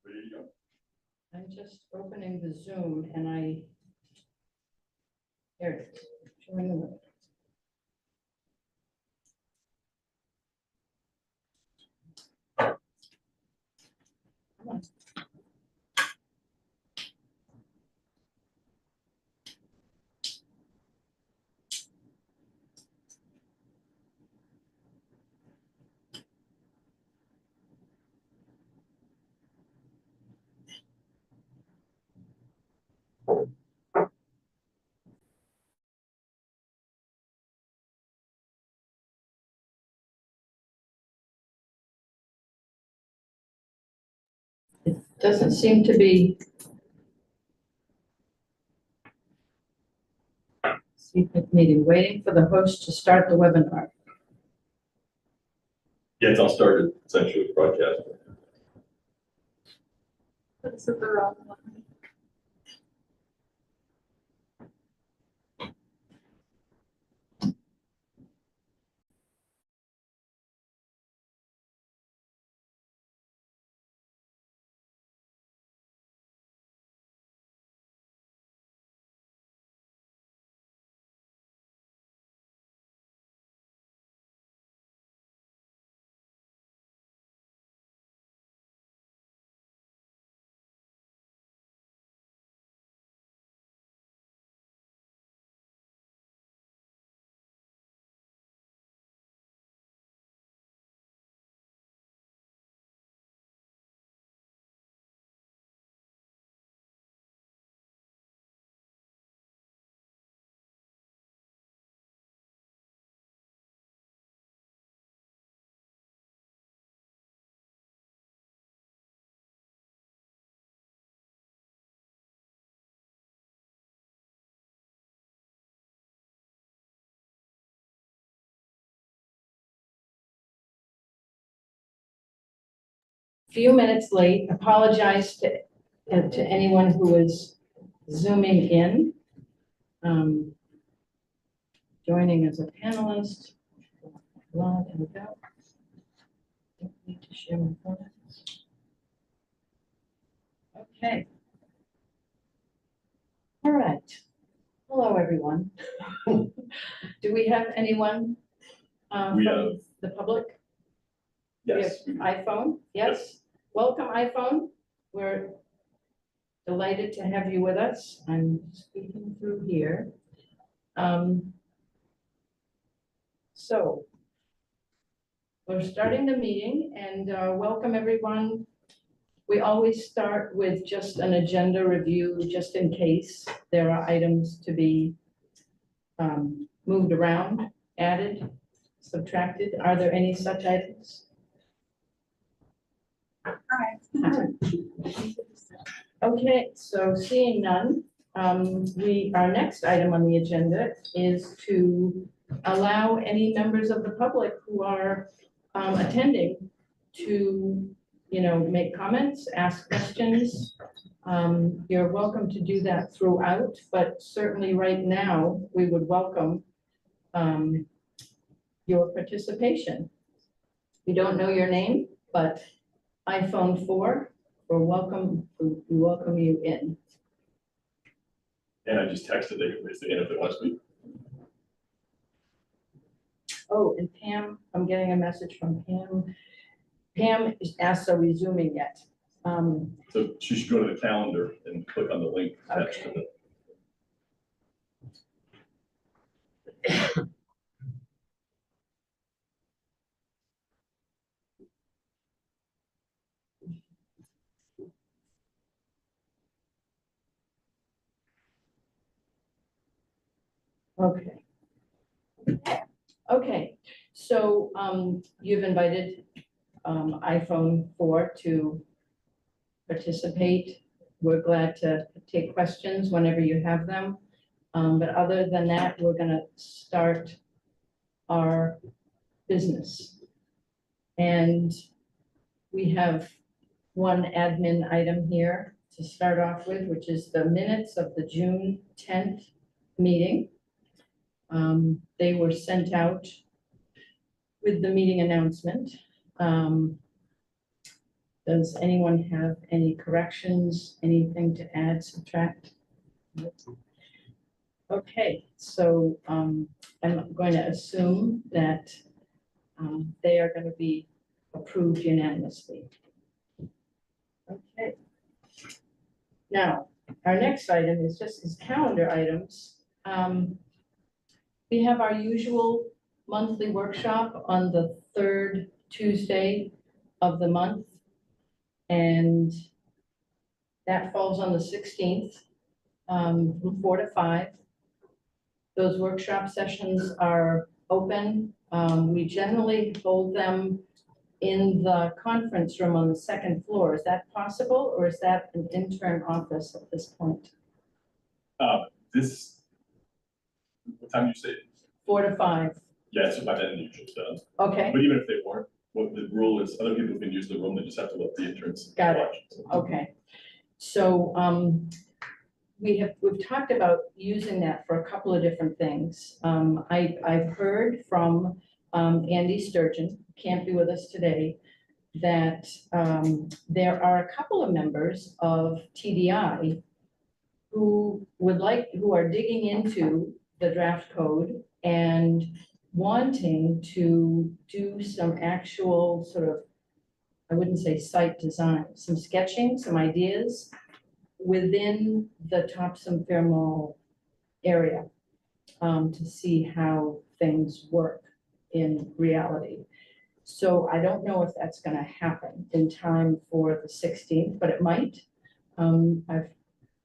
There you go. I'm just opening the Zoom and here it is, showing the link. Come on. It doesn't seem to be. CPIC meeting, waiting for the host to start the webinar. Yeah, it's all started, essentially, broadcast. That's the wrong one. Few minutes late, apologize to anyone who is zooming in. Joining as a panelist. There we go. Don't need to share my comments. Okay. All right. Hello, everyone. Do we have anyone We from have- the public? Yes. We have iPhone, yes. Welcome, iPhone. We're delighted to have you with us. I'm speaking through here. So we're starting the meeting and welcome everyone. We always start with just an agenda review, just in case there are items to be moved around, added, subtracted. Are there any such items? Okay, so seeing none, our next item on the agenda is to allow any members of the public who are attending to, make comments, ask questions. You're welcome to do that throughout, but certainly right now, we would welcome your participation. We don't know your name, but iPhone 4, we welcome you in. And I just texted, they can raise their hand if they want to speak. Oh, and Pam, I'm getting a message from Pam. Pam is asked, are we zooming yet? So she should go to the calendar and click on the link attached to the. Okay. Okay, so you've invited iPhone 4 to participate. We're glad to take questions whenever you have them. But other than that, we're gonna start our business. And we have one admin item here to start off with, which is the minutes of the June 10th meeting. They were sent out with the meeting announcement. The Does anyone have any corrections, anything to add, subtract? Okay, so I'm going to assume that they are going to be approved unanimously. Okay. Now, our next item is calendar items. We have our usual monthly workshop on the third Tuesday of the month. And that falls on the 16th, from 4 to 5. Those workshop sessions are open. We generally hold them in the conference room on the second floor. Is that possible, or is that an intern office at this point? What time do you say? 4 to 5. Yeah, so by then you should done. Okay, But even if they weren't, what the rule is, other people can use the room, they just have to let the interns. Got it. watch. okay. So we've talked about using that for a couple of different things. I've heard from Andy Sturgeon, can't be with us today, that there are a couple of members of TDI who are digging into the draft code and wanting to do some actual sort of, I wouldn't say site design, some sketching, some ideas within the Topsham Fair Mall area to see how things work in reality. So I don't know if that's going to happen in time for the 16th, but it might. I've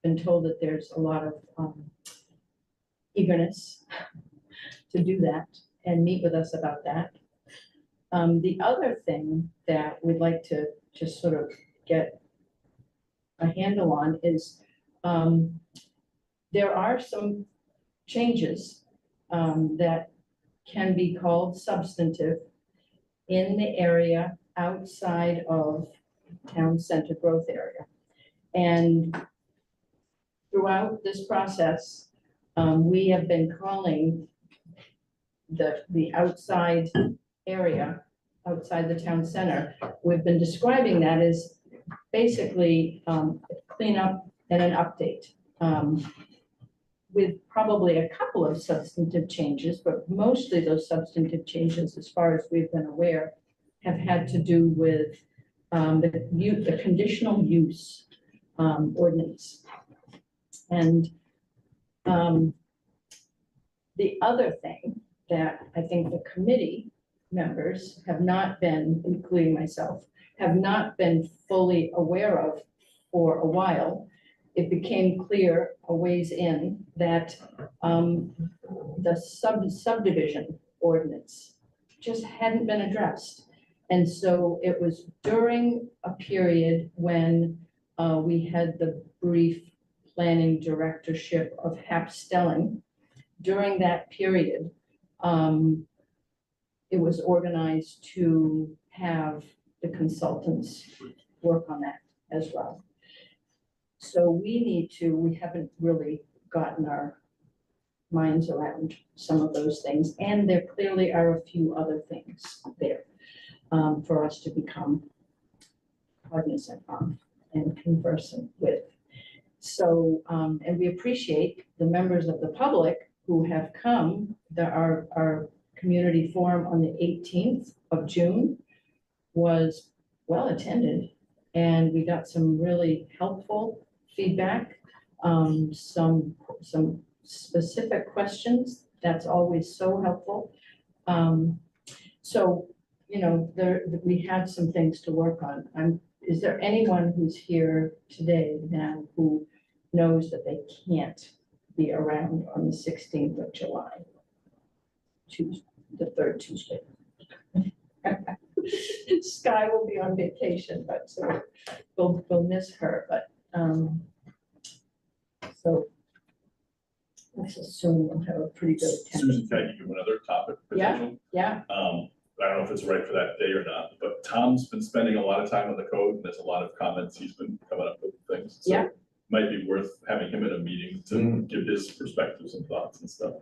been told that there's a lot of eagerness to do that and meet with us about that. The other thing that we'd like to just sort of get a handle on is there are some changes that can be called substantive in the area outside of town center growth area. And throughout this process, we have been calling the outside area, outside the town center, we've been describing that as basically cleanup and an update. With probably a couple of substantive changes, but mostly those substantive changes, as far as we've been aware, have had to do with the conditional use ordinance. And the other thing that I think the committee members have not been, including myself, have not been fully aware of for a while. It became clear a ways in that the subdivision ordinance just hadn't been addressed. And so it was during a period when we had the brief planning directorship of Hap Stelling. During that period, it was organized to have the consultants work on that as well. So we haven't really gotten our minds around some of those things. And there clearly are a few other things there for us to become cognizant of and conversant with. So, and we appreciate the members of the public who have come. Our community forum on the 18th of June was well attended, and we got some really helpful feedback, some specific questions. That's always so helpful. So, you know, we have some things to work on. Is there anyone who's here today now who knows that they can't be around on the 16th of July? Tuesday, the third Tuesday. Sky will be on vacation, but so we'll miss her, but so let's assume we'll have a pretty good attendance. Susan, can I give you another topic? Yeah. potential? Yeah, I don't know if it's right for that day or not, but Tom's been spending a lot of time on the code, and there's a lot of comments he's been coming up with things. So Yeah. might be worth having him in a meeting to give his perspectives and thoughts and stuff.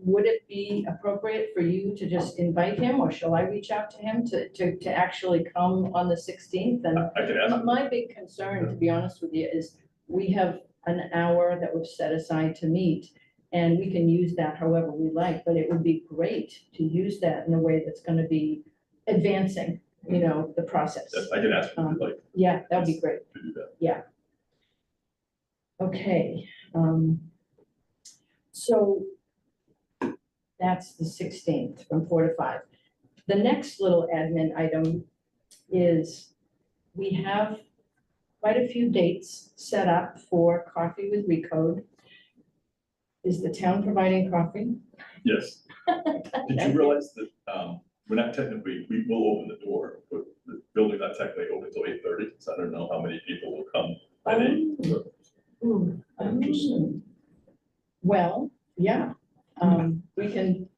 would it be appropriate for you to just invite him, or shall I reach out to him to actually come on the 16th? And I can ask him. my big concern, to be honest with you, is we have an hour that we've set aside to meet, and we can use that however we like, but it would be great to use that in a way that's gonna be advancing, you know, the process. Yes, I can ask him if you'd like Yeah, that'd be great. to do that. Okay, so that's the 16th from 4 to 5. The next little admin item is we have quite a few dates set up for Coffee with Recode. Is the town providing coffee? Yes. Did you realize that, we're not technically, we will open the door, but the building's not technically open until 8:30, so I don't know how many people will come at 8. Ooh, well, yeah, we can,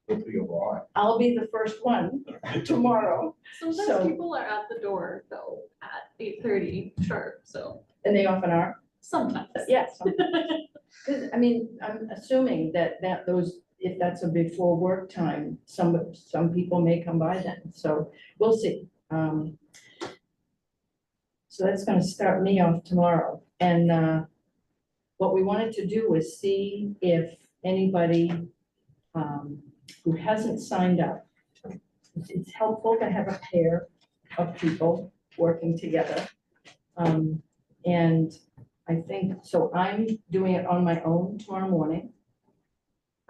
It'll be a lot. I'll be the first one tomorrow, Sometimes So- people are at the door though at 8:30 sharp, so and they often are. sometimes. Yes. Because, I mean, I'm assuming that those, if that's a before work time, some people may come by then, so we'll see. So that's gonna start me off tomorrow, and what we wanted to do was see if anybody who hasn't signed up, it's helpful to have a pair of people working together. And I think, so I'm doing it on my own tomorrow morning.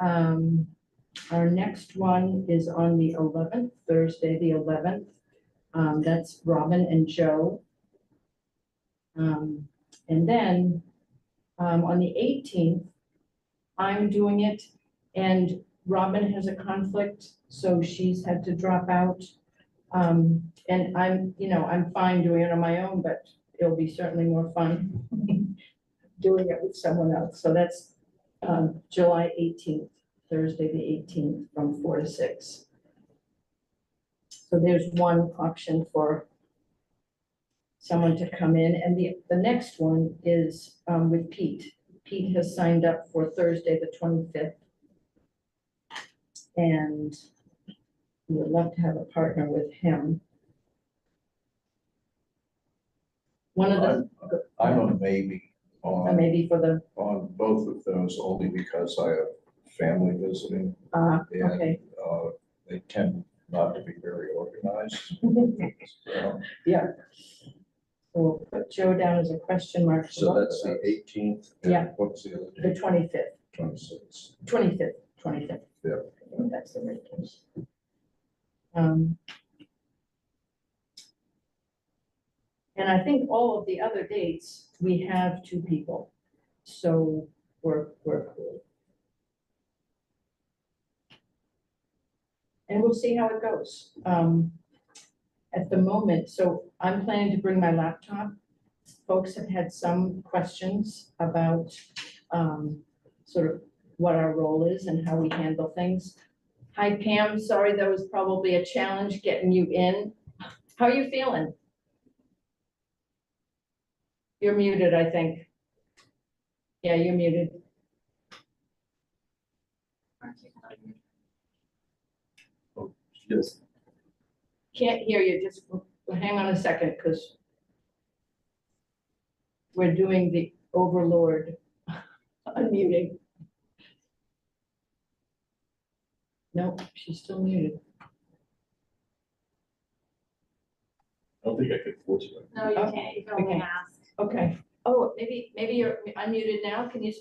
Our next one is on the 11th, Thursday, the 11th. That's Robin and Joe. And then on the 18th, I'm doing it, and Robin has a conflict, so she's had to drop out. And I'm fine doing it on my own, but it'll be certainly more fun doing it with someone else. So that's July 18th, Thursday, the 18th, from 4 to 6. So there's one option for someone to come in, and the next one is with Pete. Pete has signed up for Thursday, the 25th. And we would love to have a partner with him. One of the, I'm a maybe on, maybe for the, on both of those, only because I have family visiting. okay, And they tend not to be very organized. So yeah. So we'll put Joe down as a question mark. for so both that's of the those. 18th. Yeah. What's the other The date? 25th, 26th. 25th. Yeah. I think that's the right case. And I think all of the other dates, we have 2 people, so we're cool. And we'll see how it goes. At the moment, so I'm planning to bring my laptop. Folks have had some questions about sort of what our role is and how we handle things. Hi Pam, sorry, that was probably a challenge getting you in. How are you feeling? You're muted, I think. Yeah, you're muted. Yes. Can't hear you, just hang on a second, because we're doing the overlord unmuting. Nope, she's still muted. I don't think I could force you. No, you Oh, can't, you can we only can't. ask. Okay. Oh, maybe you're unmuted now. Can you?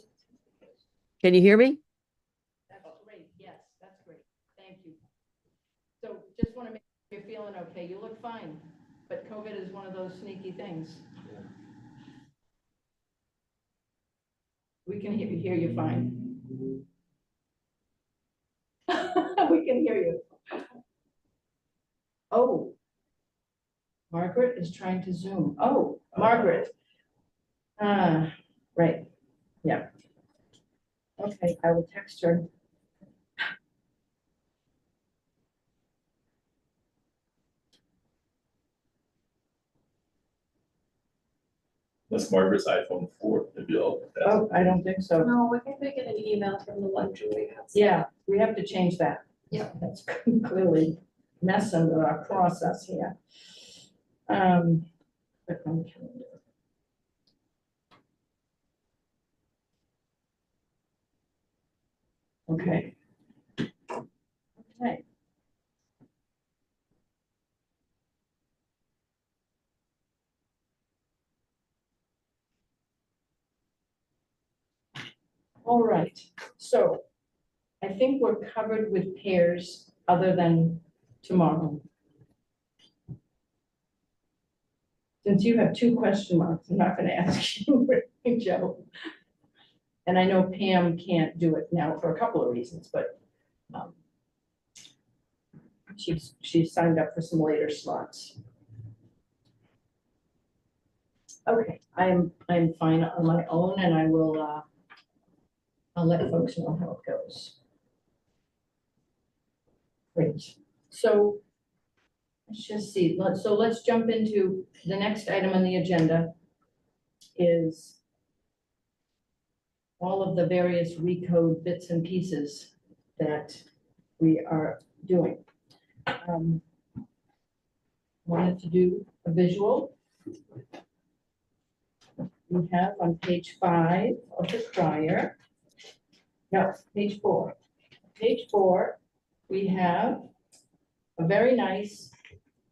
Can you hear me? That's great. Yes, that's great. Thank you. So just want to make sure you're feeling okay. You look fine, but COVID is one of those sneaky things. We can hear you fine. We can hear you. Oh. Margaret is trying to Zoom. Oh, Margaret. Right. Yeah. Okay, I will text her. unless Margaret's iPhone 4, maybe I'll. Oh, I don't think so. No, I think we get an email from the one Julie has. Yeah, we have to change that. Yeah. That's clearly messing with our process here. But okay. Okay. Okay. All right, so I think we're covered with pairs other than tomorrow. Since you have 2 question marks, I'm not gonna ask you, Joe. And I know Pam can't do it now for a couple of reasons, but she's signed up for some later slots. Okay, I'm fine on my own, and I will I'll let folks know how it goes. Great. So let's just see. Let's jump into the next item on the agenda is all of the various recode bits and pieces that we are doing. Wanted to do a visual. We have on page 5 of the crier. No, page 4. Page 4, we have a very nice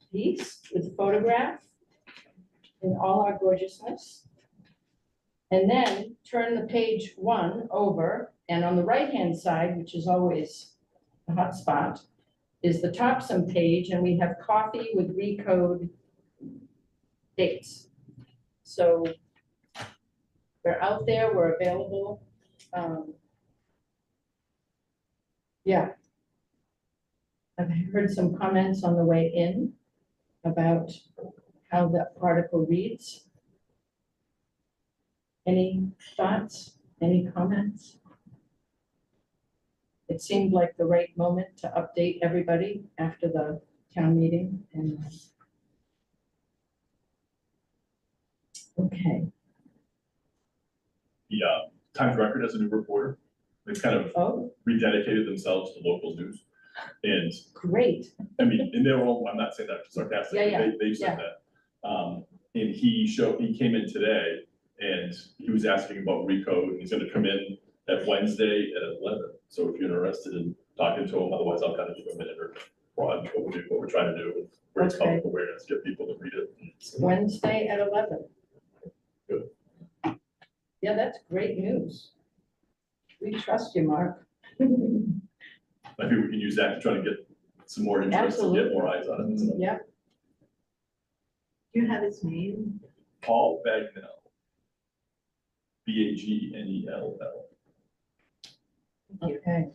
piece with photograph in all our gorgeousness. And then turn the page 1 over, and on the right-hand side, which is always the hot spot, is the Topsham page, and we have coffee with recode dates. So we're out there, we're available. Yeah. I've heard some comments on the way in about how the article reads. Any thoughts, any comments? It seemed like the right moment to update everybody after the town meeting and. Okay, The Times Record has a new reporter. They've kind of oh, rededicated themselves to local news. And great, I mean, in their own, I'm not saying that sarcastically, Yeah, they've said that. And he came in today and he was asking about recode, and he's gonna come in at Wednesday at 11. So if you're interested in talking to him, otherwise I'll kind of do a minute or broad overview of what we're trying to do, where it's Okay. public awareness, get people to read it. Wednesday at 11. Good. Yeah, that's great news. We trust you, Mark. I think we can use that to try to get some more interest and get more eyes on it. So, Yeah, Do you have his name? Paul Bagnell. Bagnell. okay.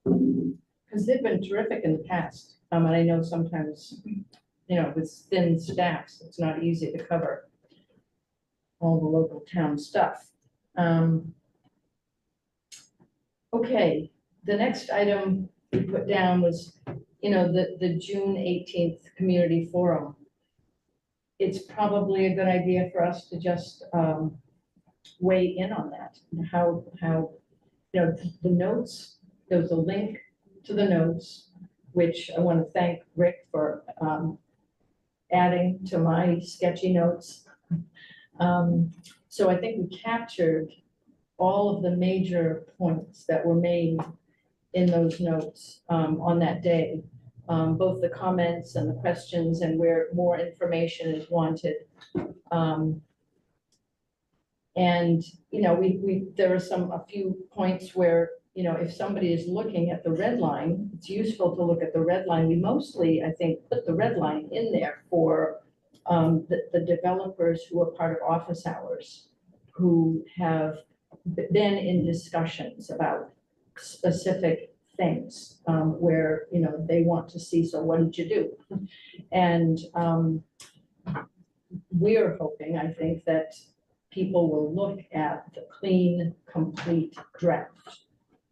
Because they've been terrific in the past. And I know sometimes, you know, with thin staffs, it's not easy to cover all the local town stuff. Okay, the next item we put down was, you know, the June 18th Community Forum. It's probably a good idea for us to just weigh in on that, and how, you know, the notes, there was a link to the notes, which I want to thank Rick for adding to my sketchy notes. So I think we captured all of the major points that were made in those notes on that day, both the comments and the questions and where more information is wanted. And, you know, there are a few points where, you know, if somebody is looking at the red line, it's useful to look at the red line. We mostly, I think, put the red line in there for the developers who are part of office hours, who have been in discussions about specific things where, you know, they want to see, so what did you do? And we're hoping, I think, that people will look at the clean, complete draft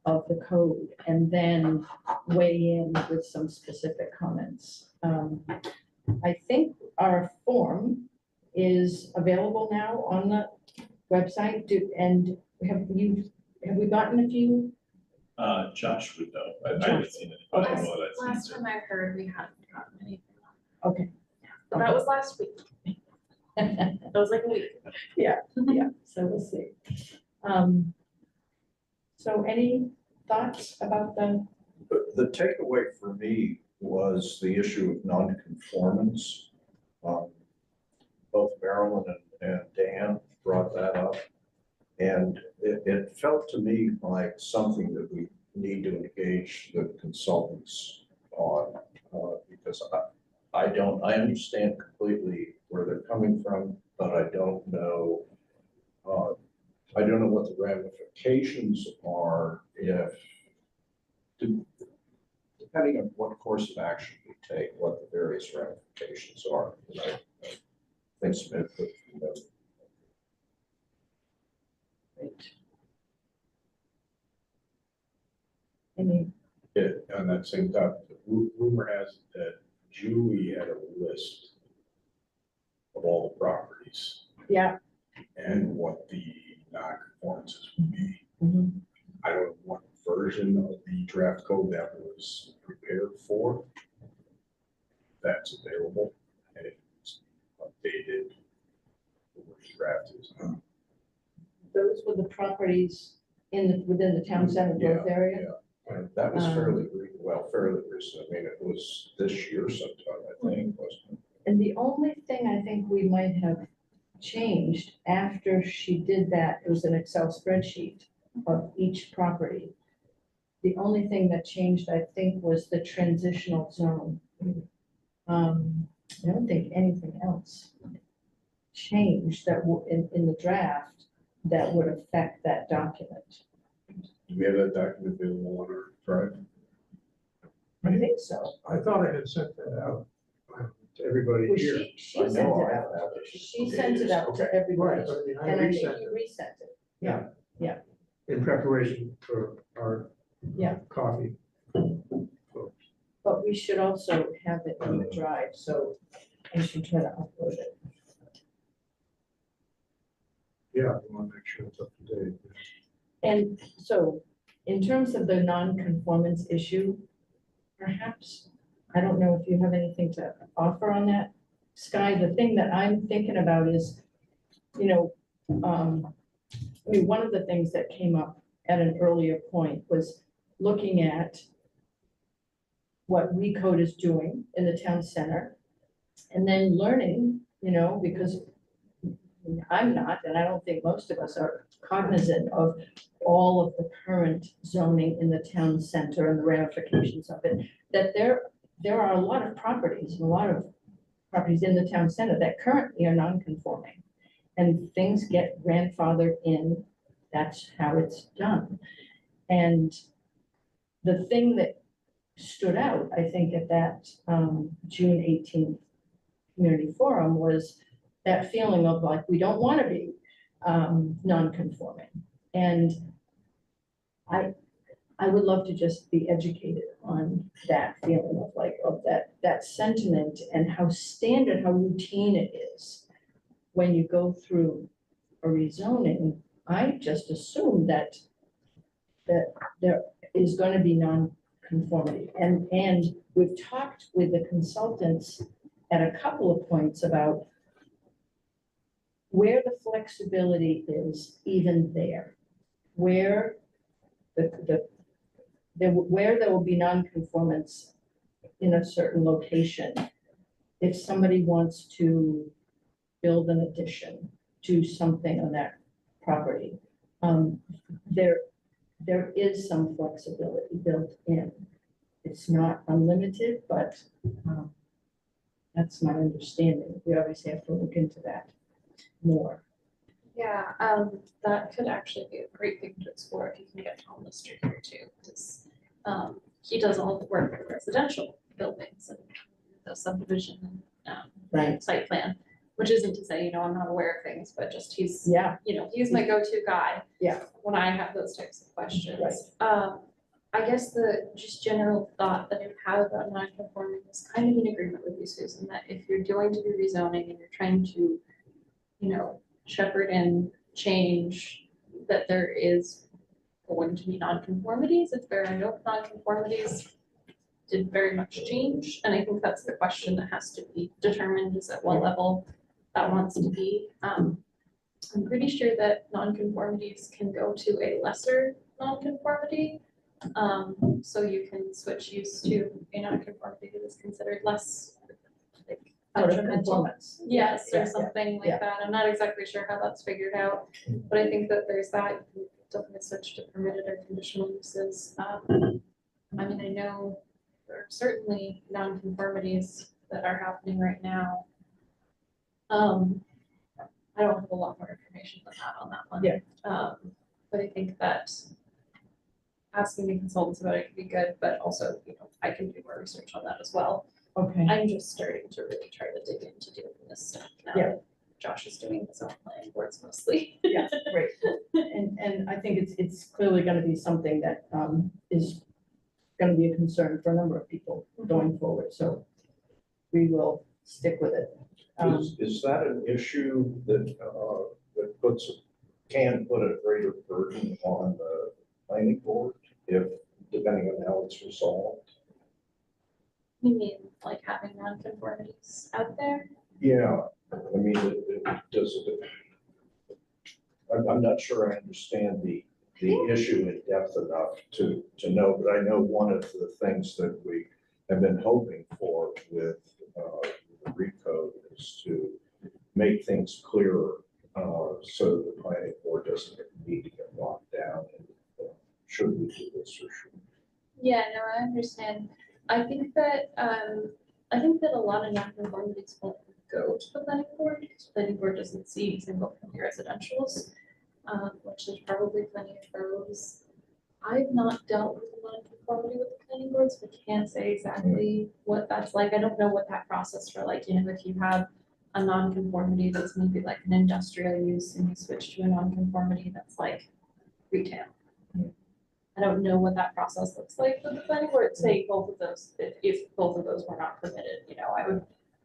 of the code and then weigh in with some specific comments. I think our form is available now on the website. And have we gotten a few? Josh would know. I haven't seen it, but I know that I've Last seen it. time I heard, we hadn't gotten anything. Okay. But that was last week. That was like a week. Yeah, so we'll see. So any thoughts about The takeaway for me was the issue of non-conformance. Both Marilyn and Dan brought that up. And it felt to me like something that we need to engage the consultants on, because I understand completely where they're coming from, but I don't know what the ramifications are depending on what course of action we take, what the various ramifications are. And I think Smith put, any? On that same topic, rumor has it that Julie had a list of all the properties Yeah. and what the non-conformances would be. Mhm. I don't know what version of the draft code that was prepared for. That's available and if it's updated, the draft is. Those were the properties within the town center growth area? yeah, and that was fairly recent. I mean, it was this year sometime, I think, wasn't it? And the only thing I think we might have changed after she did that, it was an Excel spreadsheet of each property. The only thing that changed, I think, was the transitional zone. I don't think anything else changed that in the draft that would affect that document. Do we have that document available on our drive? I think so. I thought I had sent that out to everybody Well, here. she sent know it I out. have it. She sent it out to Okay. everybody. Right, but I mean, I And I think resent you it resent it. in preparation for our Yeah. coffee. But we should also have it in the drive, so I should try to upload it. Yeah, we want to make sure it's up to date. And so, in terms of the non-conformance issue, perhaps, I don't know if you have anything to offer on that. Sky, the thing that I'm thinking about is, I mean, one of the things that came up at an earlier point was looking at what Recode is doing in the town center, and then learning, because I'm not, and I don't think most of us are cognizant of all of the current zoning in the town center and the ramifications of it, that there are a lot of properties in the town center that currently are non-conforming. And things get grandfathered in, that's how it's done. And the thing that stood out, I think, at that June 18th community forum was that feeling of like, we don't want to be non-conforming. And I would love to just be educated on that feeling of like, of that sentiment and how standard, how routine it is when you go through a rezoning. I just assume that there is going to be non-conformity. And we've talked with the consultants at a couple of points about where the flexibility is even there, where where there will be non-conformance in a certain location. If somebody wants to build an addition to something on that property, there is some flexibility built in. It's not unlimited, but that's my understanding. We obviously have to look into that more. Yeah, that could actually be a great thing to explore if you can get Tom Lister here too, because he does all the work with residential buildings and the subdivision and Right. site plan, which isn't to say, I'm not aware of things, but just he's, Yeah, he's my go-to guy. Yeah. When I have those types of questions. Right. I guess the just general thought that I have about non-conforming is kind of in agreement with you, Susan, that if you're going to be rezoning and you're trying to, shepherd in change, that there is going to be non-conformities. If there are no non-conformities, did very much change? And I think that's the question that has to be determined, is at what level that wants to be. I'm pretty sure that non-conformities can go to a lesser non-conformity. So you can switch use to a non-conformity that is considered less like Out of detrimental. conformance. Yes, Yeah, or yeah, something yeah. like that. I'm not exactly sure how that's figured out, but I think that there's that. You can definitely switch to permitted or conditional uses. I mean, I know there are certainly non-conformities that are happening right now. I don't have a lot more information than that on that one. Yeah. But I think that asking the consultants about it could be good, but also, I can do more research on that as well. Okay, I'm just starting to really try to dig into doing this stuff now. Yeah. that Josh is doing his own planning boards mostly. yeah, great. And I think it's clearly gonna be something that is gonna be a concern for a number of people going forward, so we will stick with it. Is that an issue that, can put a greater burden on the planning board if, depending on how it's resolved? You mean like having non-conformities out there? Yeah, I mean, it does, I'm not sure I understand the issue in depth enough to know, but I know one of the things that we have been hoping for with the recode is to make things clearer, so that the planning board doesn't need to get locked down. And should we do this or should we? Yeah, no, I understand. I think that a lot of non-conformities won't go to the planning board, because the planning board doesn't see single-family residentials, which there's probably plenty of those. I've not dealt with a non-conformity with the planning board, so I can't say exactly what that's like. I don't know what that process for like, if you have a non-conformity that's maybe like an industrial use and you switch to a non-conformity that's like retail. I don't know what that process looks like with the planning board, say both of those, if both of those were not permitted,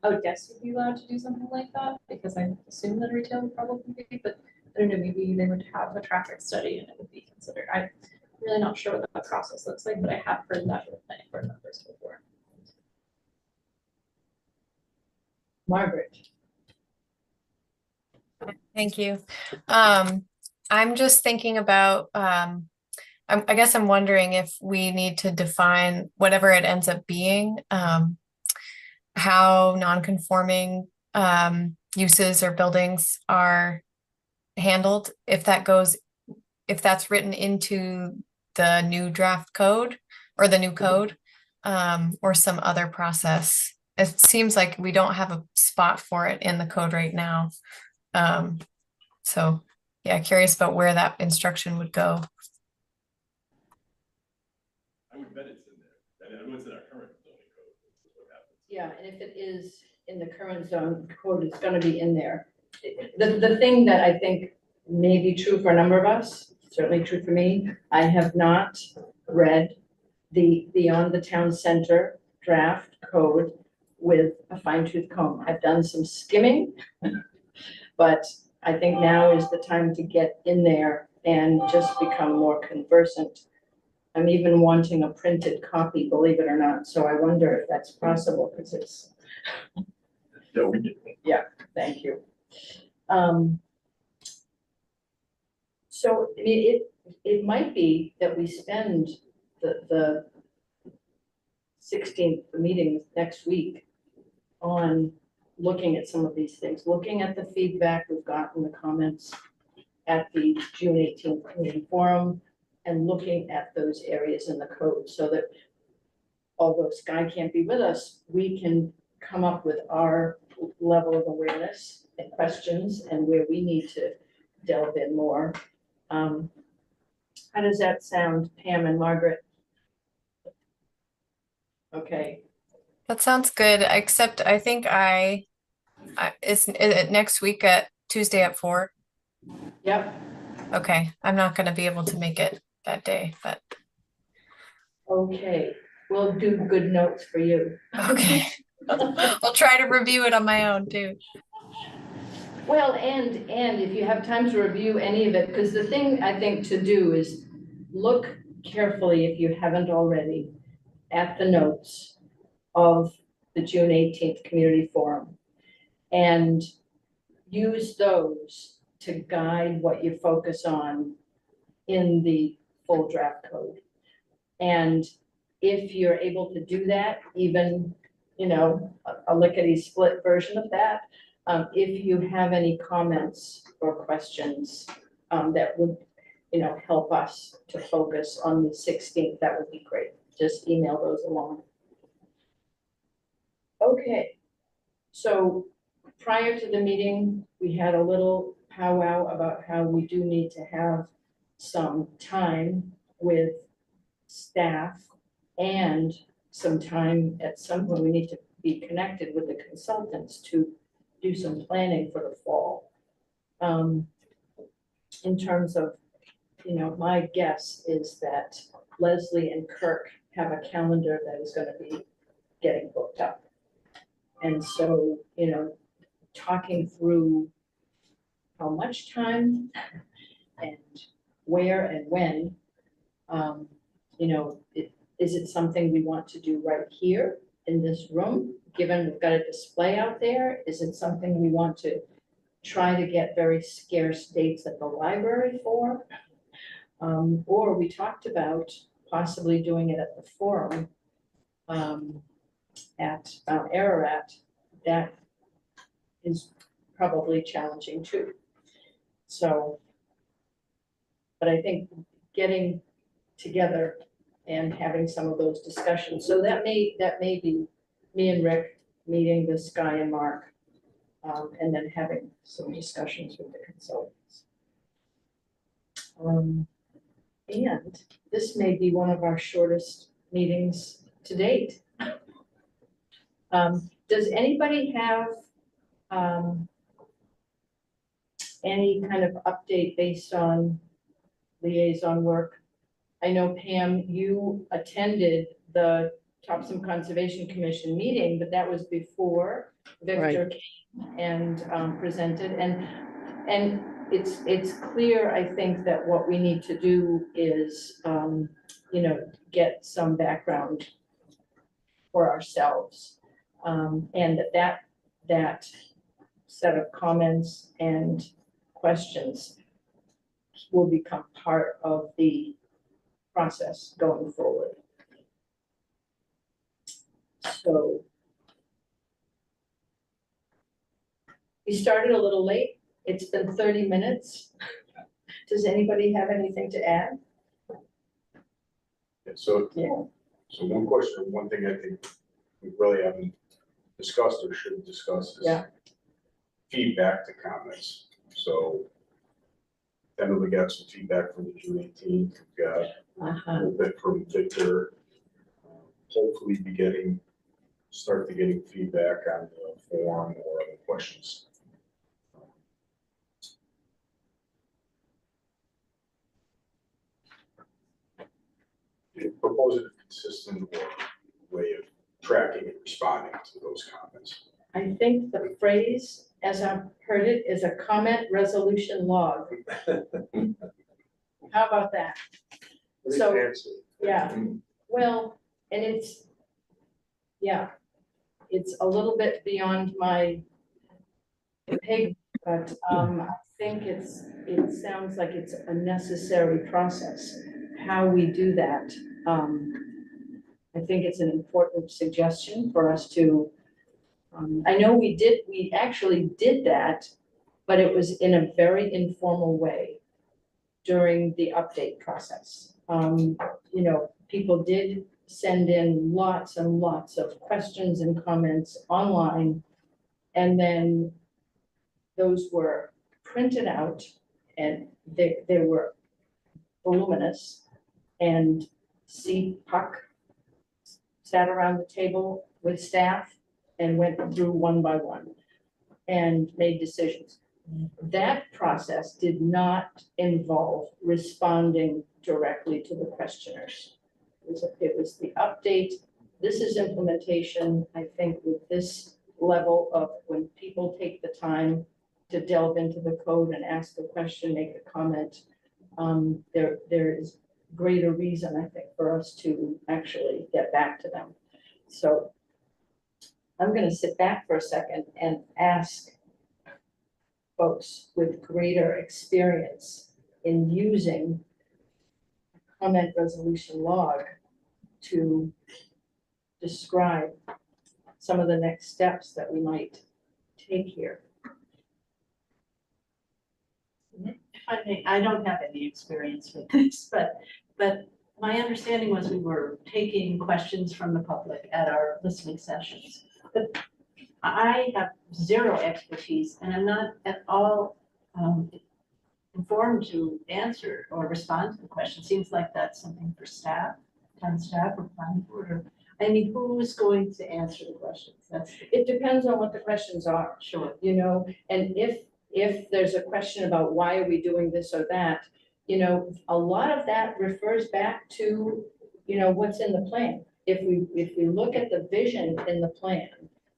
I would guess you'd be allowed to do something like that, because I assume that retail would probably be, but I don't know, maybe they would have a traffic study and it would be considered. I'm really not sure what that process looks like, but I have heard that with planning board members before. Margaret, Thank you. I'm just thinking about, I guess I'm wondering if we need to define whatever it ends up being, how non-conforming uses or buildings are handled, if that's written into the new draft code or the new code, or some other process. It seems like we don't have a spot for it in the code right now. So yeah, curious about where that instruction would go. I would bet it's in there, and I know it's in our current zoning code, this is what happens. yeah, and if it is in the current zone code, it's gonna be in there. The thing that I think may be true for a number of us, certainly true for me, I have not read the Beyond the Town Center draft code with a fine tooth comb. I've done some skimming, but I think now is the time to get in there and just become more conversant. I'm even wanting a printed copy, believe it or not, so I wonder if that's possible, because it's, No, we did. thank you. So, I mean, it might be that we spend the 16th meeting next week on looking at some of these things, looking at the feedback we've gotten, the comments at the June 18th meeting forum, and looking at those areas in the code, so that although Sky can't be with us, we can come up with our level of awareness and questions and where we need to delve in more. How does that sound, Pam and Margaret? Okay, That sounds good, except I think is it next week at Tuesday at 4? yep, Okay, I'm not gonna be able to make it that day, but Okay, we'll do good notes for you. Okay. I'll try to review it on my own too. Well, and if you have time to review any of it, because the thing I think to do is look carefully, if you haven't already, at the notes of the June 18th Community Forum. And use those to guide what you focus on in the full draft code. And if you're able to do that, even, you know, a lickety-split version of that, if you have any comments or questions that would, you know, help us to focus on the 16th, that would be great. Just email those along. Okay, so prior to the meeting, we had a little powwow about how we do need to have some time with staff and some time at some point, we need to be connected with the consultants to do some planning for the fall. In terms of, you know, my guess is that Leslie and Kirk have a calendar that is going to be getting booked up. And so, you know, talking through how much time and where and when, you know, is it something we want to do right here in this room, given we've got a display out there? Is it something we want to try to get very scarce dates at the library for? Or we talked about possibly doing it at the forum at Mount Ararat. That is probably challenging too. So, but I think getting together and having some of those discussions. So that may be me and Rick meeting this guy and Mark, and then having some discussions with the consultants. And this may be one of our shortest meetings to date. Does anybody have any kind of update based on liaison work? I know, Pam, you attended the Topsham Conservation Commission meeting, but that was before Victor came and presented. And it's clear, I think, that what we need to do is, you know, get some background for ourselves. And that set of comments and questions will become part of the process going forward. So we started a little late. It's been 30 minutes. Does anybody have anything to add? Yeah, so, Yeah. so one question, one thing I think we really haven't discussed or should discuss is Yeah. feedback to comments. So then we got some feedback from the June 18th, we got a little bit from Victor. Hopefully start to getting feedback on the forum or other questions. Propose a consistent way of tracking and responding to those comments. I think the phrase, as I've heard it, is a comment resolution log. How about that? So, yeah, well, and it's a little bit beyond my pig, but I think it sounds like it's a necessary process. How we do that, I think it's an important suggestion for us to. I know we actually did that, but it was in a very informal way during the update process. You know, people did send in lots and lots of questions and comments online, and then those were printed out, and they were voluminous, and CPIC sat around the table with staff and went through one by one and made decisions. That process did not involve responding directly to the questioners. it was the update. This is implementation, I think, with this level of when people take the time to delve into the code and ask a question, make a comment. There is greater reason, I think, for us to actually get back to them. So I'm going to sit back for a second and ask folks with greater experience in using comment resolution log to describe some of the next steps that we might take here. I don't have any experience with this, but my understanding was we were taking questions from the public at our listening sessions. But I have zero expertise and I'm not at all informed to answer or respond to the question. Seems like that's something for staff, town staff or planning board, or, I mean, who's going to answer the questions? It depends on what the questions are, Sure. you know, and if there's a question about why are we doing this or that, you know, a lot of that refers back to, you know, what's in the plan. If we look at the vision in the plan,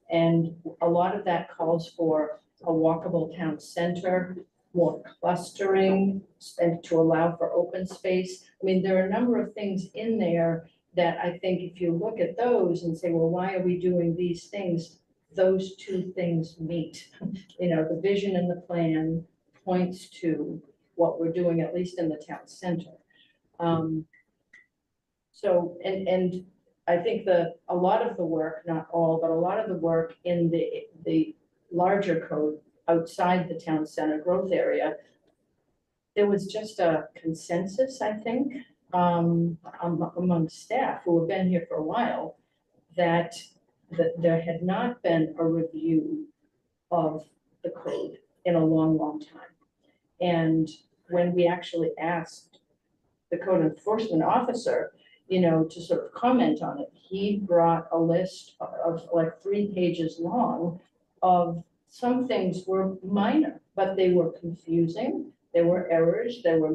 and a lot of that calls for a walkable town center, more clustering, and to allow for open space. I mean, there are a number of things in there that I think if you look at those and say, well, why are we doing these things? Those two things meet. You know, the vision in the plan points to what we're doing, at least in the town center. So, and I think a lot of the work, not all, but a lot of the work in the larger code outside the town center growth area, there was just a consensus, I think, among staff who have been here for a while, that there had not been a review of the code in a long, long time. And when we actually asked the code enforcement officer, you know, to sort of comment on it, he brought a list of like 3 pages long of some things were minor, but they were confusing. There were errors, there were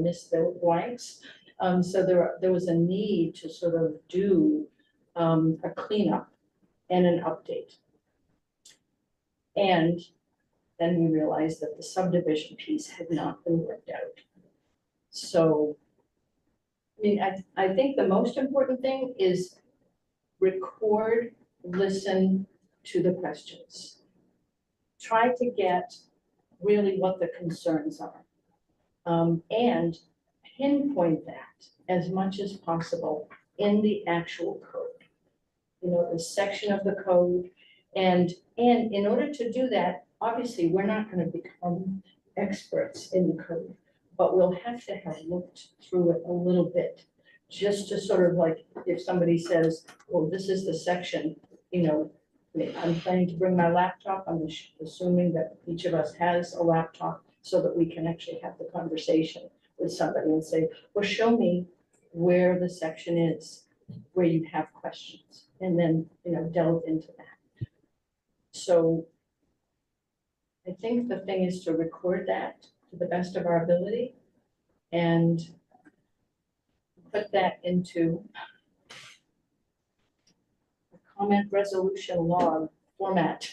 blanks. So there was a need to sort of do a cleanup and an update. And then we realized that the subdivision piece had not been worked out. So, I mean, I think the most important thing is record, listen to the questions. Try to get really what the concerns are. And pinpoint that as much as possible in the actual code. You know, the section of the code. And in order to do that, obviously, we're not going to become experts in the code, but we'll have to have looked through it a little bit, just to sort of like, if somebody says, well, this is the section, you know, I'm planning to bring my laptop. I'm assuming that each of us has a laptop so that we can actually have the conversation with somebody and say, well, show me where the section is, where you have questions, and then, you know, delve into that. So I think the thing is to record that to the best of our ability and put that into a comment resolution log format.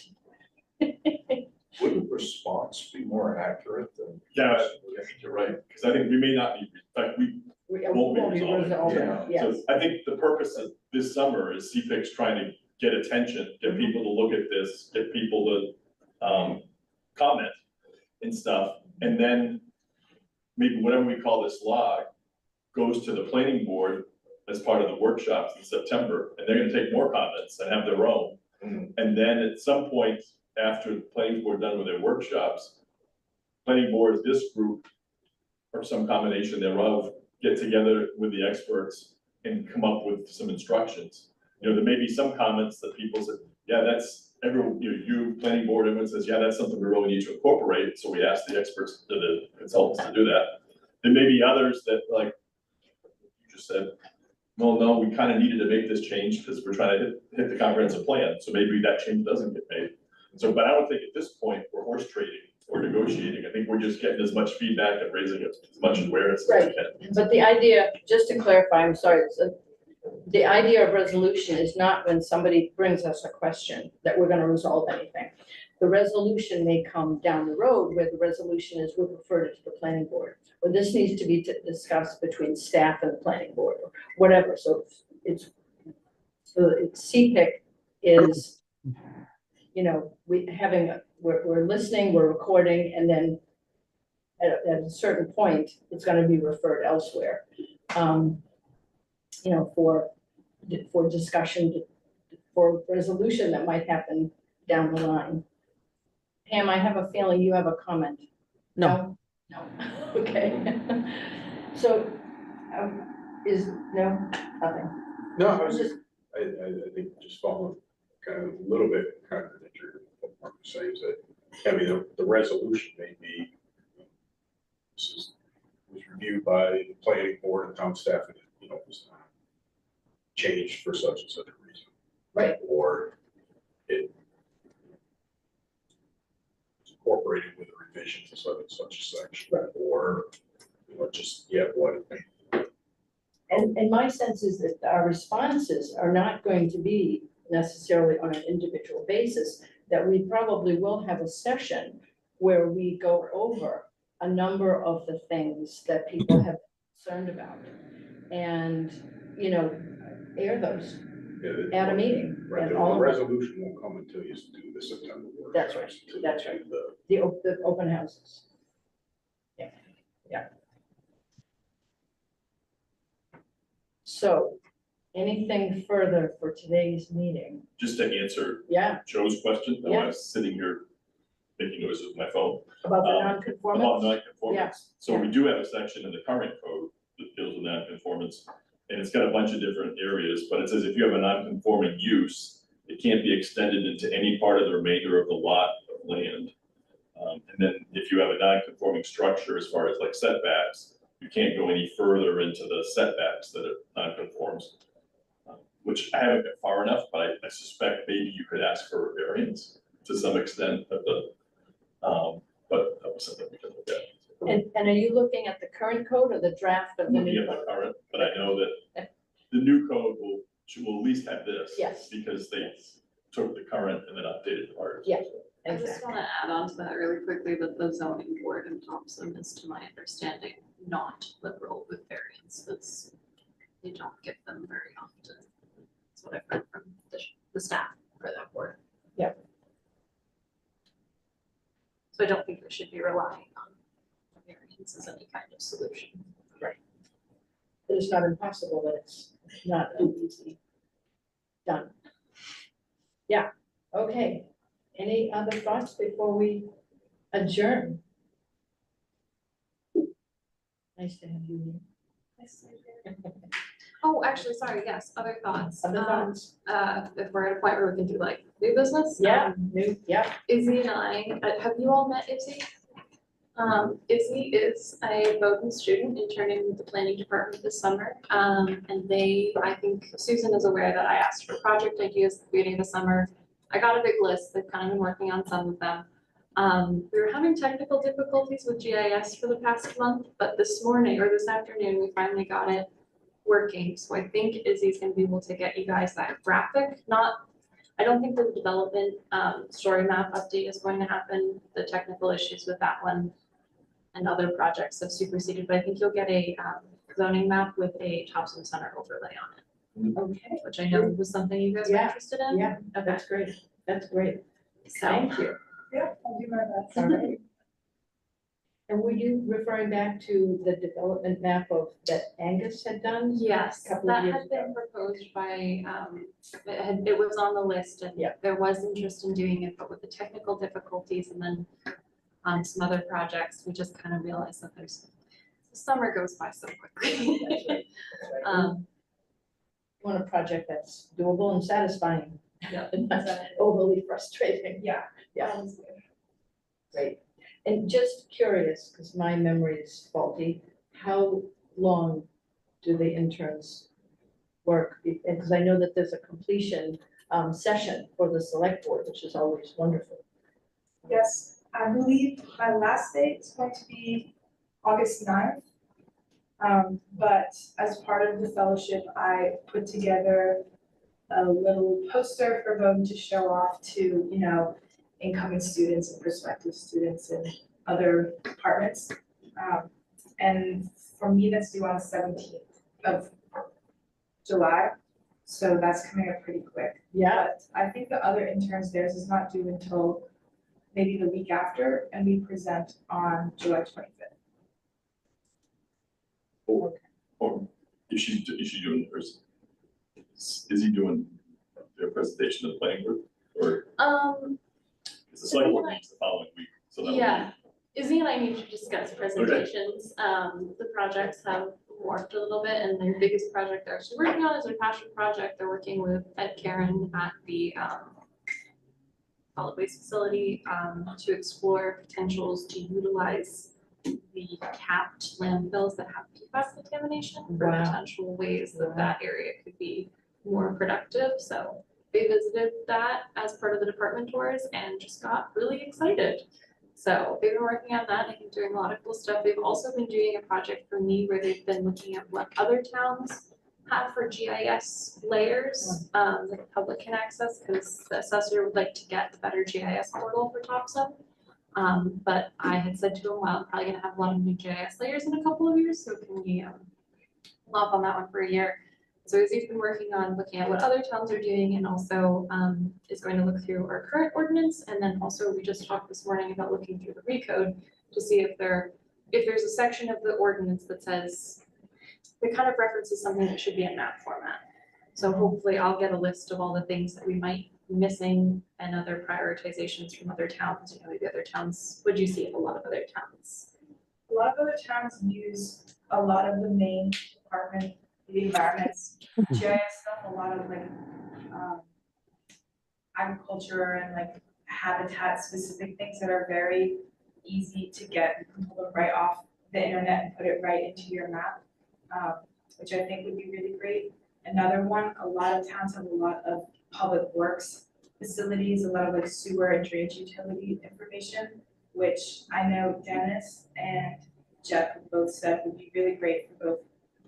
Wouldn't response be more accurate than? Yeah, I think you're right, because I think we may not be, in fact, we won't be resolving. Yeah. Yes. So I think the purpose of this summer is CPIC's trying to get attention, get people to look at this, get people to comment and stuff. And then maybe whatever we call this log goes to the planning board as part of the workshops in September, and they're gonna take more comments and have their own. Mhm. And then at some point, after the planning board done with their workshops, planning board, this group, or some combination thereof, get together with the experts and come up with some instructions. You know, there may be some comments that people said, yeah, that's everyone, you planning board, everyone says, yeah, that's something we really need to incorporate. So we ask the experts, the consultants to do that. There may be others that, like you just said, well, no, we kind of needed to make this change because we're trying to hit the comprehensive plan. So maybe that change doesn't get made. So, but I don't think at this point we're horse trading or negotiating. I think we're just getting as much feedback and raising as much awareness as we can. But the idea, just to clarify, I'm sorry, the idea of resolution is not when somebody brings us a question that we're gonna resolve anything. The resolution may come down the road where the resolution is we'll refer it to the planning board. Or this needs to be discussed between staff and the planning board, or whatever, so it's CPIC is, you know, we're listening, we're recording, and then at a certain point, it's gonna be referred elsewhere. You know, for discussion, for resolution that might happen down the line. Pam, I have a feeling you have a comment. No. No, okay. So, no, nothing. No, I was just, I think just following kind of a little bit, kind of that what Mark was saying is that, I mean, the resolution may be, was reviewed by the planning board and town staff, and, you know, was not changed for such and such a reason. Right. Or it was incorporated with a revision to such and such a section, or, you know, just, yeah, what. And my sense is that our responses are not going to be necessarily on an individual basis, that we probably will have a session where we go over a number of the things that people have been concerned about. And, you know, air those at a meeting. Right, And the all of resolution won't come until you do the September work. That's right, that's right. The open houses. Yeah, yeah. So, anything further for today's meeting? Just to answer Yeah, Joe's question, I Yeah. was sitting here making noises with my phone. about the About non-conformance? non-conformance. So yeah. we do have a section in the current code that deals with non-conformance, and it's got a bunch of different areas, but it says if you have a non-conforming use, it can't be extended into any part of the remainder of the lot of land. And then if you have a non-conforming structure, as far as like setbacks, you can't go any further into the setbacks that are non-conforms. Which I haven't got far enough, but I suspect maybe you could ask for a variance to some extent of the, but that was something we could look at. And are you looking at the current code or the draft of I'm the looking new at code? the current, but I know that the new code will at least have this. Yes. Because they took the current and then updated part. Yeah. I just Exactly. wanna add on to that really quickly, that the zoning board in Topsham is, to my understanding, not liberal with variances. They don't give them very often. That's what I've heard from the staff for that board. Yep. So I don't think we should be relying on variance as any kind of solution. But it's not impossible, but it's not an easy done. Yeah, okay. Any other thoughts before we adjourn? Nice to have you here. Oh, actually, sorry, yes, other thoughts. Other thoughts? If we're at a point where we can do like new business. Yeah, yeah. Izzy and I, have you all met Izzy? Izzy is a Bowdoin student interning with the planning department this summer. And I think Susan is aware that I asked for project ideas at the beginning of the summer. I got a big list. They've kind of been working on some of them. We were having technical difficulties with GIS for the past month, but this morning or this afternoon, we finally got it working. So I think Izzy's gonna be able to get you guys that graphic. I don't think the development story map update is going to happen. The technical issues with that one and other projects have superseded, but I think you'll get a zoning map with a Topsham Center overlay on it. Okay, Which I know was something you guys were Yeah, interested in. yeah, that's great. That's great. So, Thank you. yeah, I'll do my best. All right. And were you referring back to the development map that Angus had done? Yes, Couple of that years had been proposed by, it was on the list and Yeah. there was interest in doing it, but with the technical difficulties and then some other projects, we just kind of realized that the summer goes by so quickly. That's right. That's right. Want a project that's doable and satisfying. Yeah, And not overly frustrating. Yeah. Yeah. Great. And just curious, because my memory is faulty, how long do the interns work? Because I know that there's a completion session for the select board, which is always wonderful. Yes, I believe my last day is going to be August 9th. But as part of the fellowship, I put together a little poster for them to show off to, you know, incoming students and prospective students in other departments. And for me, that's due on the 17th of July. So that's coming up pretty quick. Yeah. But I think the other interns, theirs is not due until maybe the week after, and we present on July 25th. Or is she doing hers? Is he doing their presentation to the planning group, or is the select board meets the following week? So that Yeah, Izzy and I need to discuss presentations. The projects have morphed a little bit, and their biggest project they're actually working on is their passion project. They're working with Ed Karen at the solid waste facility to explore potentials to utilize the capped landfills that have PFAS contamination for Wow. potential ways that that area could be more productive. So they visited that as part of the department tours and just got really excited. So they've been working on that. I think doing a lot of cool stuff. They've also been doing a project for me where they've been looking at what other towns have for GIS layers that the public can access, because the assessor would like to get the better GIS portal for Topsham. But I had said to him, well, I'm probably gonna have a lot of new GIS layers in a couple of years, so can we lock on that one for a year? So Izzy's been working on looking at what other towns are doing, and also is going to look through our current ordinance, and then also we just talked this morning about looking through the recode to see if there's a section of the ordinance that says that kind of references something that should be in map format. So hopefully I'll get a list of all the things that we might be missing and other prioritizations from other towns. You know, maybe other towns, would you see in a lot of other towns? A lot of other towns use a lot of the Maine Department of the Environment's GIS stuff, a lot of like agriculture and like habitat specific things that are very easy to get. You can pull them right off the internet and put it right into your map, which I think would be really great. Another one, a lot of towns have a lot of public works facilities, a lot of like sewer and drainage utility information, which I know Dennis and Jeff have both said would be really great for both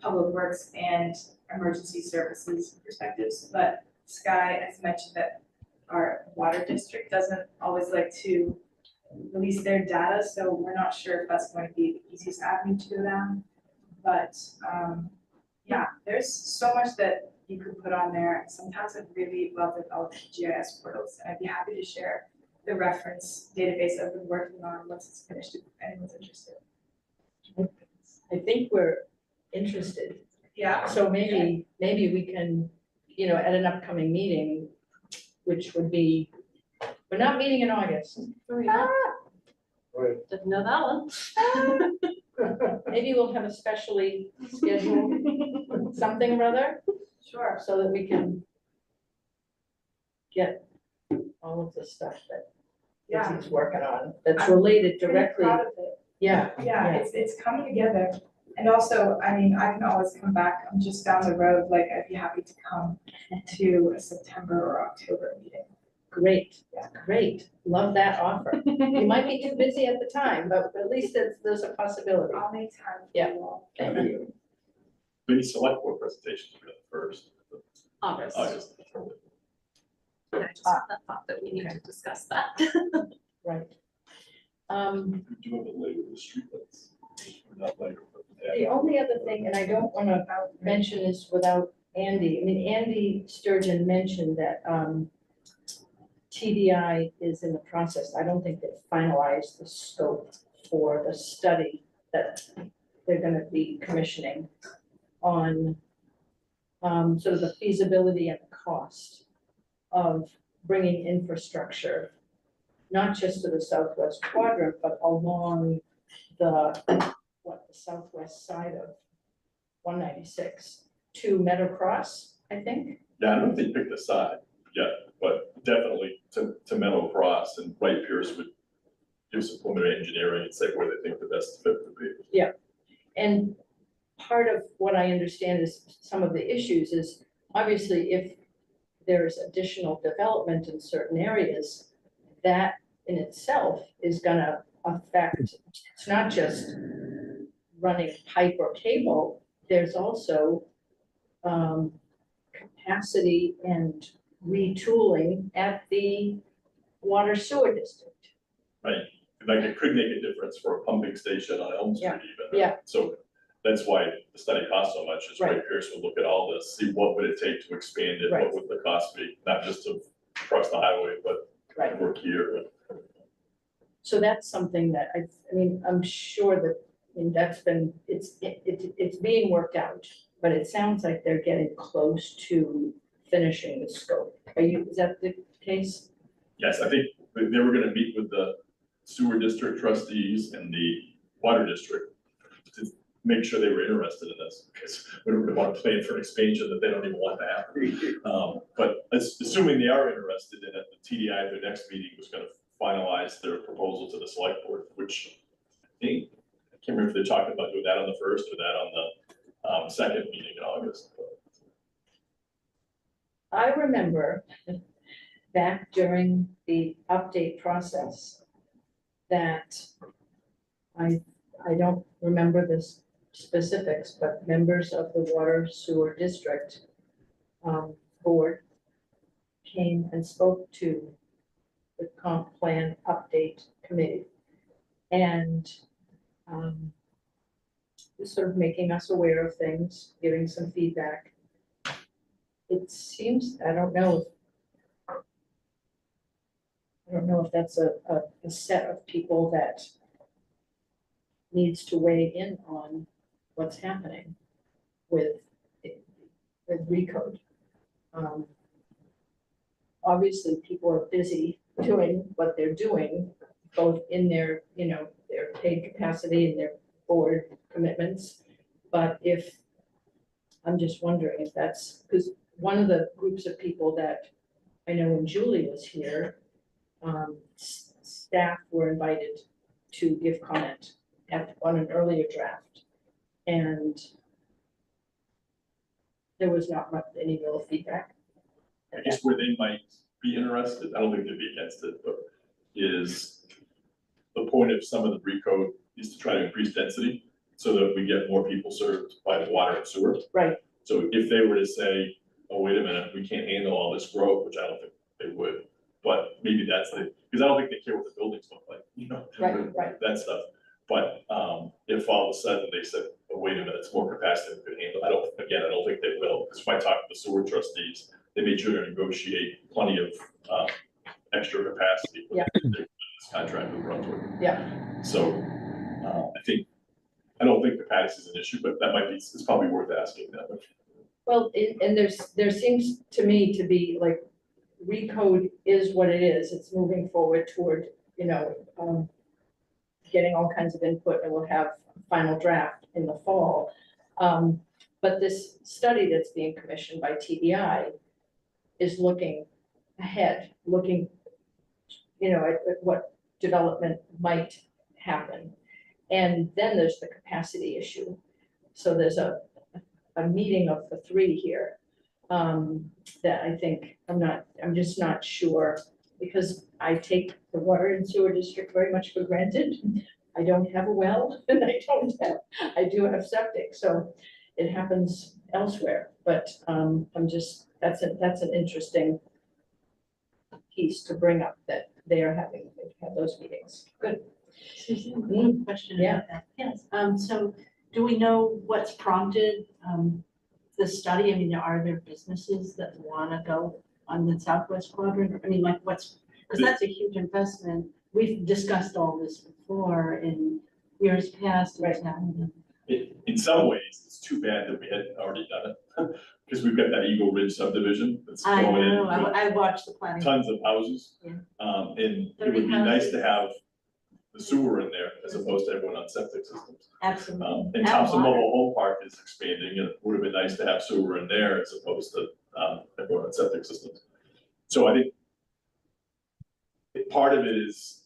public works and emergency services perspectives. But Sky has mentioned that our water district doesn't always like to release their data, so we're not sure if that's going to be the easiest avenue to go down. But yeah, there's so much that you could put on there. Sometimes I've really well developed GIS portals, and I'd be happy to share the reference database I've been working on once it's finished, if anyone's interested. I think we're interested. Yeah. So maybe we can, you know, at an upcoming meeting, which would be, we're not meeting in August. Right. Didn't know that one. Maybe we'll have a specially scheduled something or other, Sure. so that we can get all of the stuff that Yeah. he's working on, that's I'm related Pretty directly. proud of it. Yeah. Yeah, it's coming together. And also, I mean, I can always come back. I'm just down the road. Like, I'd be happy to come to a September or October meeting. Great, Yeah. great. Love that offer. You might be too busy at the time, but at least there's a possibility. I'll make time for Yeah. you all. Thank you. Maybe select board presentations for the first, August. August. Yeah, I just had that thought that we need to discuss that. Right. We do have a later with the streetlights. Not later, but The only other thing, and I don't want to mention this without Andy, I mean, Andy Sturgeon mentioned that TDI is in the process. I don't think they've finalized the scope for the study that they're going to be commissioning on sort of the feasibility and the cost of bringing infrastructure, not just to the southwest quadrant, but along the southwest side of 196 to Meadow Cross, I think. yeah, I don't think they picked a side yet, but definitely to Meadow Cross, and Wright Pierce would do some preliminary engineering and say where they think the best fit would be. And part of what I understand is some of the issues is obviously if there's additional development in certain areas, that in itself is gonna affect, it's not just running pipe or cable, there's also capacity and retooling at the water sewer district. Right, like it could make a difference for a pumping station on Elm Street even. yeah. So that's why the study costs so much, is Ray Right. Pierce would look at all this, see what would it take to expand it, Right. what would the cost be, not just to cross the highway, but Right. work here. So that's something that I mean, I'm sure that, I mean, that's been, it's being worked out, but it sounds like they're getting close to finishing the scope. Is that the case? Yes, I think they were gonna meet with the sewer district trustees and the water district to make sure they were interested in this, because we don't want to plan for an expansion that they don't even want to happen. But assuming they are interested in it, the TDI at their next meeting was gonna finalize their proposal to the select board, which I think, I can't remember if they're talking about doing that on the first or that on the second meeting in August. I remember back during the update process that I don't remember the specifics, but members of the water sewer district board came and spoke to the comp plan update committee. And sort of making us aware of things, giving some feedback. It seems, I don't know if that's a set of people that needs to weigh in on what's happening with recode. Obviously, people are busy doing what they're doing, both in their, their paid capacity and their board commitments. But I'm just wondering if that's, because one of the groups of people that I know when Julie was here, staff were invited to give comment on an earlier draft. And there was not much, any real feedback. I guess where they might be interested, I don't think they'd be against it, but is the point of some of the recode is to try to increase density so that we get more people served by the water and sewer. Right. So if they were to say, oh, wait a minute, we can't handle all this growth, which I don't think they would, but maybe that's because I don't think they care what the buildings look like, Right. that stuff. But if all of a sudden they said, oh, wait a minute, it's more capacity than we could handle, I don't think they will, because if I talk to the sewer trustees, they made sure to negotiate plenty of extra capacity for this contract with Brunswick. Yeah. So I don't think capacity is an issue, but that might be, it's probably worth asking them. Well, and there seems to me to be like, recode is what it is. It's moving forward toward, getting all kinds of input, and we'll have a final draft in the fall. But this study that's being commissioned by TDI is looking ahead, looking, at what development might happen. And then there's the capacity issue. So there's a meeting of the three here that I think, I'm just not sure, because I take the water and sewer district very much for granted. I don't have a well, and I do have septic, so it happens elsewhere, but that's an interesting piece to bring up, that they've had those meetings. Good. Susan, question about that. Yes, so do we know what's prompted the study? I mean, are there businesses that wanna go on the southwest quadrant? I mean, like because that's a huge investment. We've discussed all this before in years past. Right. In some ways, it's too bad that we hadn't already done it, because we've got that Eagle Ridge subdivision that's I going in know, with I watched the planning. tons of houses. Yeah. And it There'll would be be nice to houses. have the sewer in there as opposed to everyone on septic systems. Absolutely. And And Thompson water. Mobile Home Park is expanding, and it would have been nice to have sewer in there as opposed to everyone on septic systems. So I think part of it is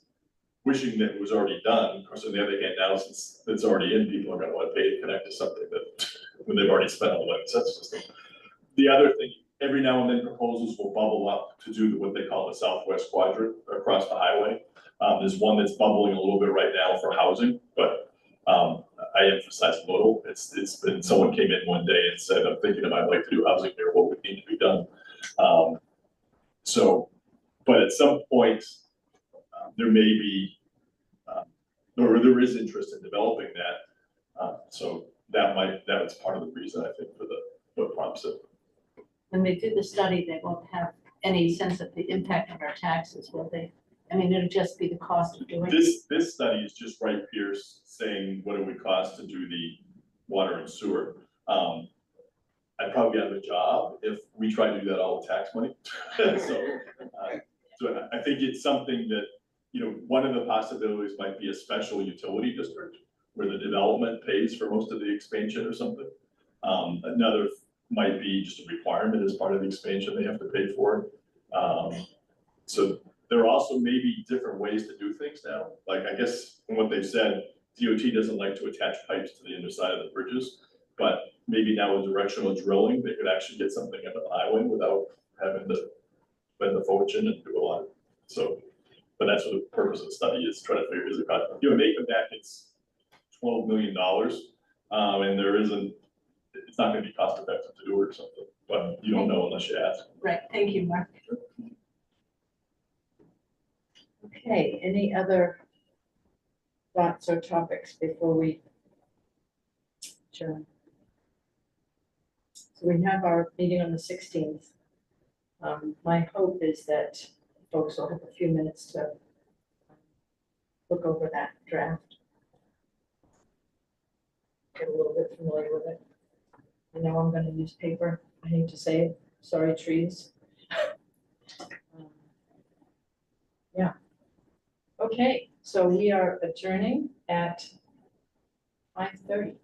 wishing that it was already done. Of course, on the other hand, now since it's already in, people are gonna want to pay to connect to something that, when they've already spent all the money in septic system. The other thing, every now and then proposals will bubble up to do what they call the southwest quadrant across the highway. There's one that's bubbling a little bit right now for housing, but I emphasize little. It's been, someone came in one day and said, I'm thinking I'd like to do housing here, what would need to be done? So, but at some point, there may be, or there is interest in developing that. So that was part of the reason, I think, for what prompts it. When they do the study, they won't have any sense of the impact of our taxes, will they? I mean, it'll just be the cost of doing it. This study is just Wright Pierce saying what it would cost to do the water and sewer. I'd probably have a job if we try to do that all with tax money. So I think it's something that, you know, one of the possibilities might be a special utility district where the development pays for most of the expansion or something. Another might be just a requirement as part of the expansion they have to pay for. So there also may be different ways to do things now. Like, I guess from what they've said, DOT doesn't like to attach pipes to the underside of the bridges, but maybe now with directional drilling, they could actually get something up the highway without having to spend the fortune and do a lot. So, but that's what the purpose of the study is, trying to figure, is it cost, you know, they come back, it's $12 million, and there isn't, it's not gonna be cost effective to do it or something, but you don't know unless you ask. Right, thank you, Mark. Okay, any other thoughts or topics before we adjourn? So we have our meeting on the 16th. My hope is that folks will have a few minutes to look over that draft. Get a little bit familiar with it. I know I'm gonna use paper, I hate to say it, sorry trees. Yeah. Okay, so we are adjourning at 5:30.